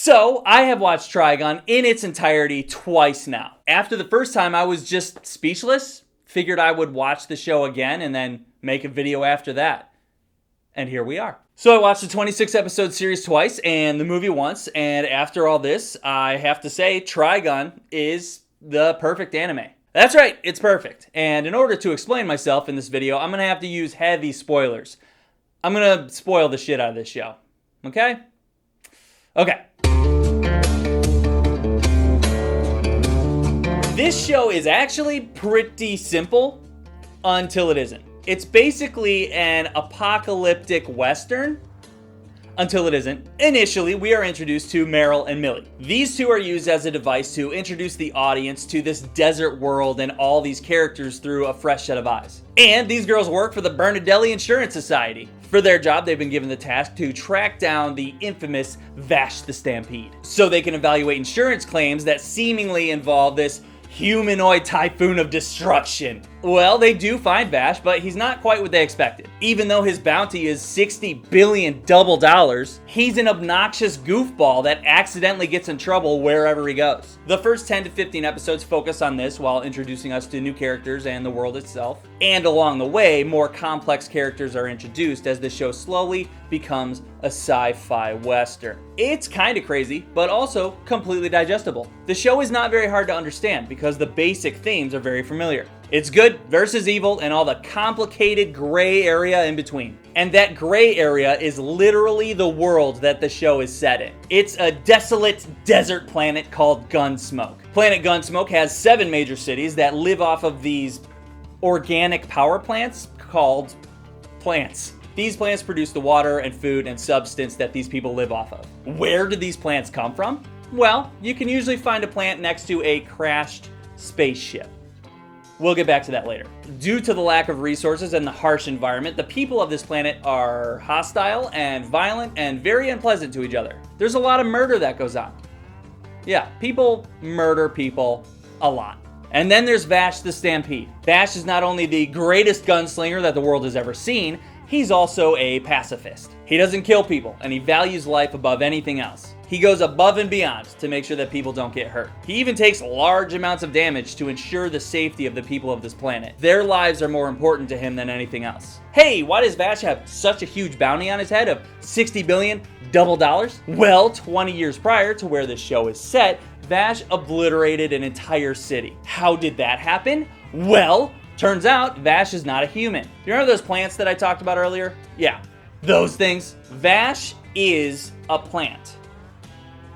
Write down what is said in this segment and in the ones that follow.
So, I have watched Trigun in its entirety twice now. After the first time, I was just speechless. Figured I would watch the show again and then make a video after that. And here we are. So I watched the 26 episode series twice and the movie once, and after all this, I have to say Trigun is the perfect anime. That's right, it's perfect. And in order to explain myself in this video, I'm going to have to use heavy spoilers. I'm going to spoil the shit out of this show. Okay? Okay. This show is actually pretty simple until it isn't. It's basically an apocalyptic western until it isn't. Initially, we are introduced to Meryl and Millie. These two are used as a device to introduce the audience to this desert world and all these characters through a fresh set of eyes. And these girls work for the Bernardelli Insurance Society. For their job, they've been given the task to track down the infamous Vash the Stampede, so they can evaluate insurance claims that seemingly involve this humanoid typhoon of destruction. Well, they do find Vash, but he's not quite what they expected. Even though his bounty is $60 billion double dollars, he's an obnoxious goofball that accidentally gets in trouble wherever he goes. The first 10 to 15 episodes focus on this while introducing us to new characters and the world itself. And along the way, more complex characters are introduced as the show slowly becomes a sci-fi western. It's kind of crazy, but also completely digestible. The show is not very hard to understand because the basic themes are very familiar. It's good versus evil and all the complicated gray area in between. And that gray area is literally the world that the show is set in. It's a desolate desert planet called Gunsmoke. Planet Gunsmoke has 7 major cities that live off of these organic power plants called plants. These plants produce the water and food and substance that these people live off of. Where do these plants come from? Well, you can usually find a plant next to a crashed spaceship. We'll get back to that later. Due to the lack of resources and the harsh environment, the people of this planet are hostile and violent and very unpleasant to each other. There's a lot of murder that goes on. Yeah, people murder people a lot. And then there's Vash the Stampede. Vash is not only the greatest gunslinger that the world has ever seen, he's also a pacifist. He doesn't kill people, and he values life above anything else. He goes above and beyond to make sure that people don't get hurt. He even takes large amounts of damage to ensure the safety of the people of this planet. Their lives are more important to him than anything else. Hey, why does Vash have such a huge bounty on his head of $60 billion double dollars? Well, 20 years prior to where this show is set, Vash obliterated an entire city. How did that happen? Well, turns out Vash is not a human. You remember those plants that I talked about earlier? Yeah, those things. Vash is a plant.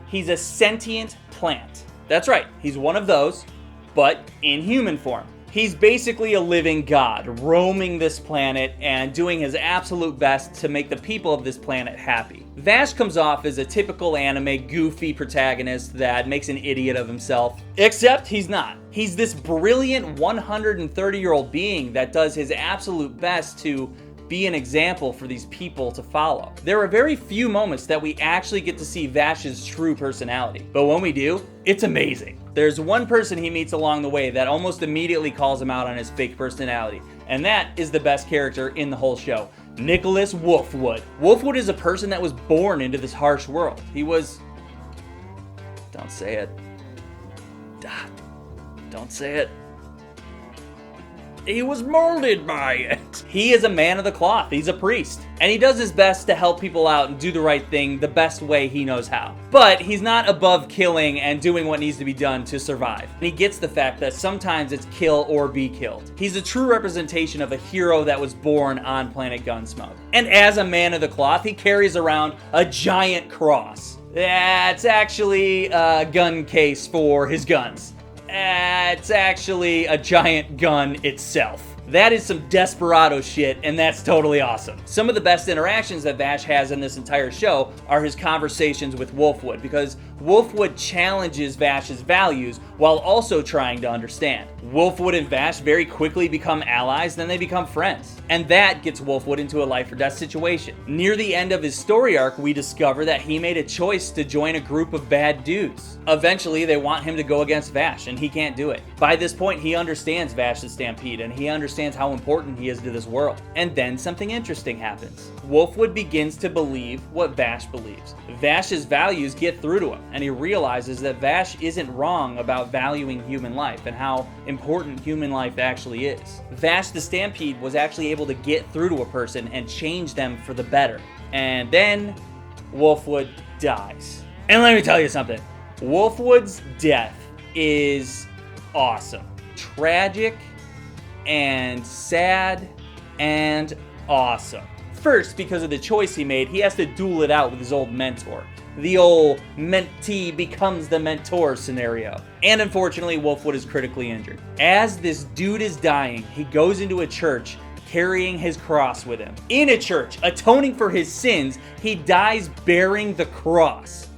He's a sentient plant. That's right, he's one of those, but in human form. He's basically a living god, roaming this planet and doing his absolute best to make the people of this planet happy. Vash comes off as a typical anime goofy protagonist that makes an idiot of himself, except he's not. He's this brilliant 130-year-old being that does his absolute best to be an example for these people to follow. There are very few moments that we actually get to see Vash's true personality, but when we do, it's amazing. There's one person he meets along the way that almost immediately calls him out on his fake personality, and that is the best character in the whole show, Nicholas Wolfwood. Wolfwood is a person that was born into this harsh world. He was... Don't say it. Don't say it. He was molded by it. He is a man of the cloth. He's a priest. And he does his best to help people out and do the right thing the best way he knows how. But he's not above killing and doing what needs to be done to survive. And he gets the fact that sometimes it's kill or be killed. He's a true representation of a hero that was born on planet Gunsmoke. And as a man of the cloth, he carries around a giant cross. That's actually a gun case for his guns. It's actually a giant gun itself. That is some desperado shit, and that's totally awesome. Some of the best interactions that Vash has in this entire show are his conversations with Wolfwood, because Wolfwood challenges Vash's values while also trying to understand. Wolfwood and Vash very quickly become allies, then they become friends. And that gets Wolfwood into a life or death situation. Near the end of his story arc, we discover that he made a choice to join a group of bad dudes. Eventually, they want him to go against Vash, and he can't do it. By this point, he understands Vash's stampede, and he understands how important he is to this world. And then something interesting happens. Wolfwood begins to believe what Vash believes. Vash's values get through to him, and he realizes that Vash isn't wrong about valuing human life and how important human life actually is. Vash the Stampede was actually able to get through to a person and change them for the better. And then Wolfwood dies. And let me tell you something. Wolfwood's death is awesome. Tragic and sad and awesome. First, because of the choice he made, he has to duel it out with his old mentor. The old mentee becomes the mentor scenario. And unfortunately, Wolfwood is critically injured. As this dude is dying, he goes into a church carrying his cross with him. In a church, atoning for his sins, he dies bearing the cross,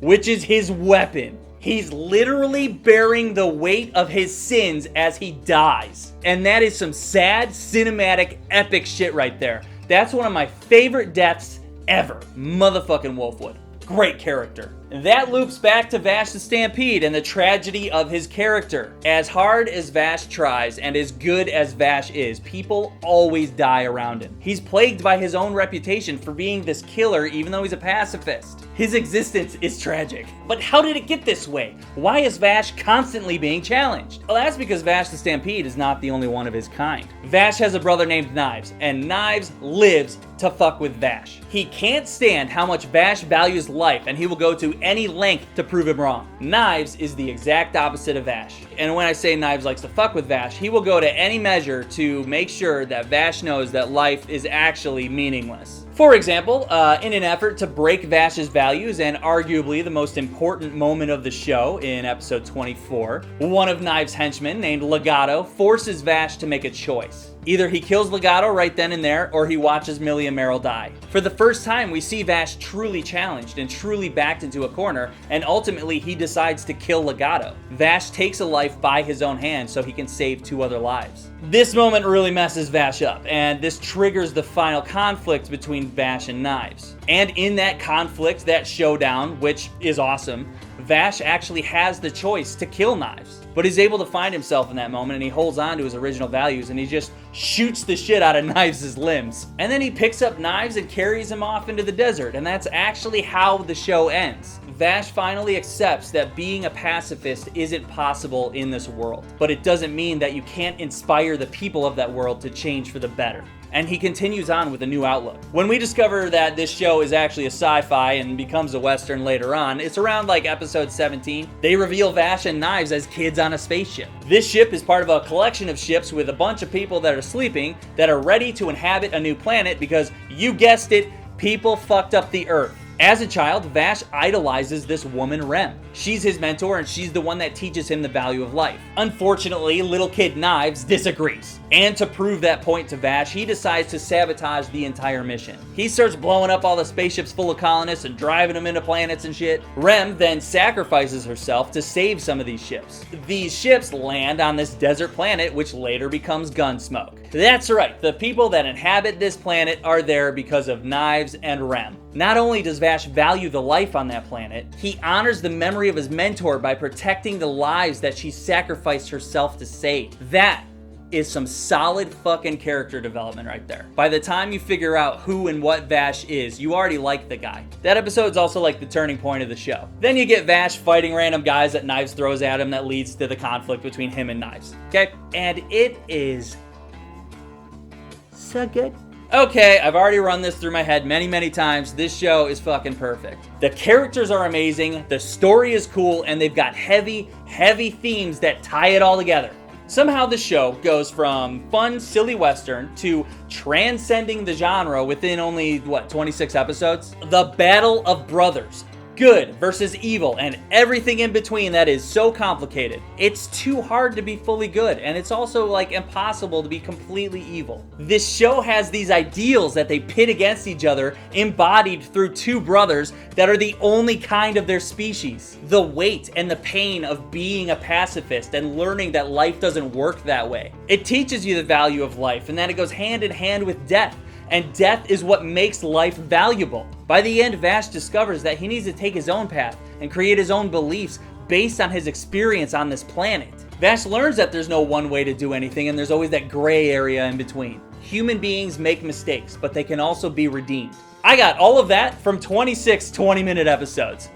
which is his weapon. He's literally bearing the weight of his sins as he dies. And that is some sad, cinematic, epic shit right there. That's one of my favorite deaths ever. Motherfucking Wolfwood. Great character. That loops back to Vash the Stampede and the tragedy of his character. As hard as Vash tries and as good as Vash is, people always die around him. He's plagued by his own reputation for being this killer even though he's a pacifist. His existence is tragic. But how did it get this way? Why is Vash constantly being challenged? Well, that's because Vash the Stampede is not the only one of his kind. Vash has a brother named Knives, and Knives lives to fuck with Vash. He can't stand how much Vash values life, and he will go to any length to prove him wrong. Knives is the exact opposite of Vash. And when I say Knives likes to fuck with Vash, he will go to any measure to make sure that Vash knows that life is actually meaningless. For example, in an effort to break Vash's values and arguably the most important moment of the show in episode 24, one of Knives' henchmen named Legato forces Vash to make a choice. Either he kills Legato right then and there, or he watches Millie and Meryl die. For the first time, we see Vash truly challenged and truly backed into a corner, and ultimately he decides to kill Legato. Vash takes a life by his own hand so he can save 2 other lives. This moment really messes Vash up, and this triggers the final conflict between Vash and Knives. And in that conflict, that showdown, which is awesome, Vash actually has the choice to kill Knives. But he's able to find himself in that moment, and he holds on to his original values, and he just shoots the shit out of Knives' limbs. And then he picks up Knives and carries him off into the desert, and that's actually how the show ends. Vash finally accepts that being a pacifist isn't possible in this world, but it doesn't mean that you can't inspire the people of that world to change for the better. And he continues on with a new outlook. When we discover that this show is actually a sci-fi and becomes a Western later on, it's around like episode 17, they reveal Vash and Knives as kids on a spaceship. This ship is part of a collection of ships with a bunch of people that are sleeping that are ready to inhabit a new planet because, you guessed it, people fucked up the Earth. As a child, Vash idolizes this woman, Rem. She's his mentor, and she's the one that teaches him the value of life. Unfortunately, little kid Knives disagrees. And to prove that point to Vash, he decides to sabotage the entire mission. He starts blowing up all the spaceships full of colonists and driving them into planets and shit. Rem then sacrifices herself to save some of these ships. These ships land on this desert planet, which later becomes Gunsmoke. That's right, the people that inhabit this planet are there because of Knives and Rem. Not only does Vash value the life on that planet, he honors the memory of his mentor by protecting the lives that she sacrificed herself to save. That is some solid fucking character development right there. By the time you figure out who and what Vash is, you already like the guy. That episode's also like the turning point of the show. Then you get Vash fighting random guys that Knives throws at him that leads to the conflict between him and Knives. Okay? And it is so good. Okay, I've already run this through my head many times. This show is fucking perfect. The characters are amazing, the story is cool, and they've got heavy themes that tie it all together. Somehow the show goes from fun, silly Western to transcending the genre within only, 26 episodes? The Battle of Brothers. good versus evil, and everything in between that is so complicated. It's too hard to be fully good, and it's also like impossible to be completely evil. This show has these ideals that they pit against each other, embodied through two brothers that are the only kind of their species. The weight and the pain of being a pacifist and learning that life doesn't work that way. It teaches you the value of life, and that it goes hand in hand with death. And death is what makes life valuable. By the end, Vash discovers that he needs to take his own path and create his own beliefs based on his experience on this planet. Vash learns that there's no one way to do anything, and there's always that gray area in between. Human beings make mistakes, but they can also be redeemed. I got all of that from 26 20-minute episodes.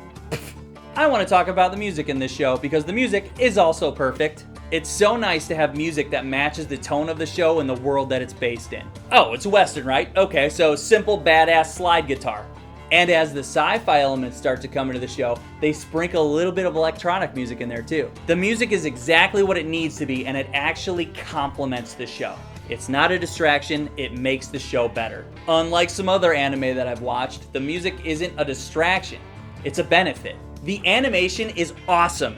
I want to talk about the music in this show because the music is also perfect. It's so nice to have music that matches the tone of the show and the world that it's based in. Oh, it's Western, right? Okay, so simple badass slide guitar. And as the sci-fi elements start to come into the show, they sprinkle a little bit of electronic music in there too. The music is exactly what it needs to be, and it actually complements the show. It's not a distraction, it makes the show better. Unlike some other anime that I've watched, the music isn't a distraction, it's a benefit. The animation is awesome,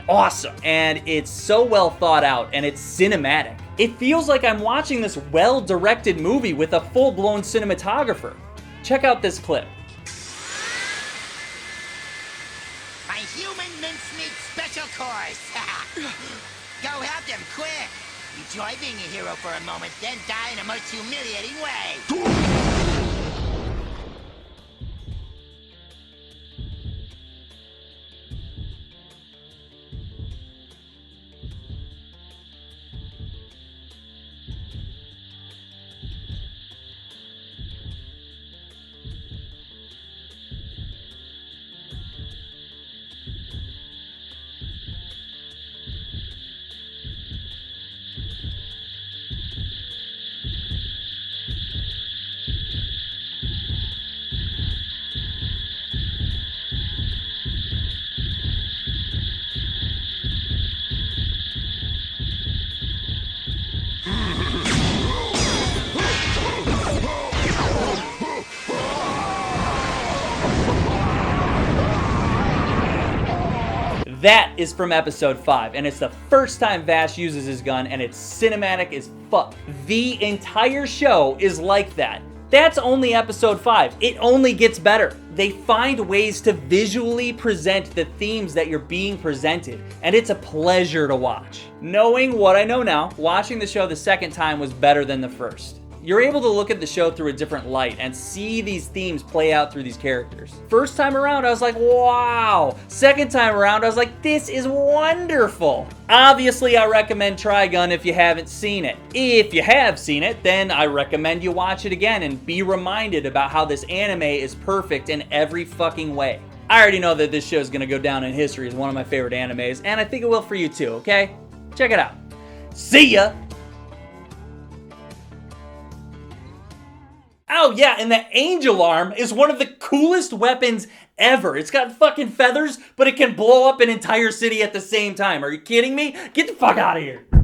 and it's so well thought out, and it's cinematic. It feels like I'm watching this well-directed movie with a full-blown cinematographer. Check out this clip. My human mincemeat special course. Go help them, quick. Enjoy being a hero for a moment, then die in a most humiliating way. That is from episode 5, and it's the first time Vash uses his gun, and it's cinematic as fuck. The entire show is like that. That's only episode 5. It only gets better. They find ways to visually present the themes that you're being presented, and it's a pleasure to watch. Knowing what I know now, watching the show the second time was better than the first. You're able to look at the show through a different light and see these themes play out through these characters. First time around, I was like, wow. Second time around, I was like, this is wonderful. Obviously, I recommend Trigun if you haven't seen it. If you have seen it, then I recommend you watch it again and be reminded about how this anime is perfect in every fucking way. I already know that this show is going to go down in history as one of my favorite animes, and I think it will for you too, okay? Check it out. See ya! Oh yeah, and the angel arm is one of the coolest weapons ever. It's got fucking feathers, but it can blow up an entire city at the same time. Are you kidding me? Get the fuck out of here.